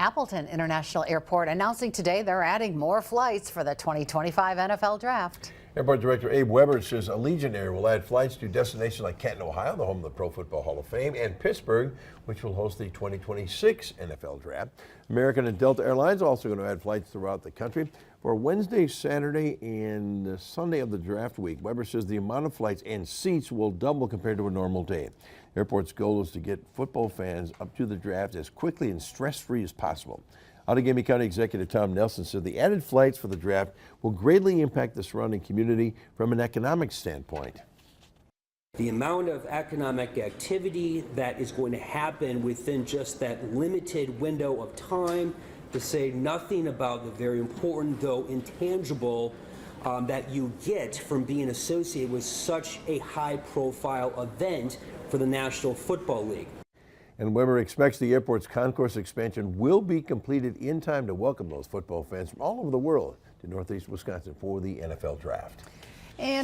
Appleton International Airport announcing today they're adding more flights for the 2025 NFL Draft. Airport Director Abe Weber says Allegiant Air will add flights to destinations like Canton, Ohio, the home of the Pro Football Hall of Fame, and Pittsburgh, which will host the 2026 NFL Draft. American and Delta Airlines are also going to add flights throughout the country. For Wednesday, Saturday, and Sunday of the draft week, Weber says the amount of flights and seats will double compared to a normal day. Airport's goal is to get football fans up to the draft as quickly and stress-free as possible. Outagamie County Executive Tom Nelson said the added flights for the draft will greatly impact the surrounding community from an economic standpoint. The amount of economic activity that is going to happen within just that limited window of time, to say nothing about the very important, though intangible, that you get from being associated with such a high-profile event for the National Football League. And Weber expects the airport's concourse expansion will be completed in time to welcome those football fans from all over the world to Northeast Wisconsin for the NFL Draft. And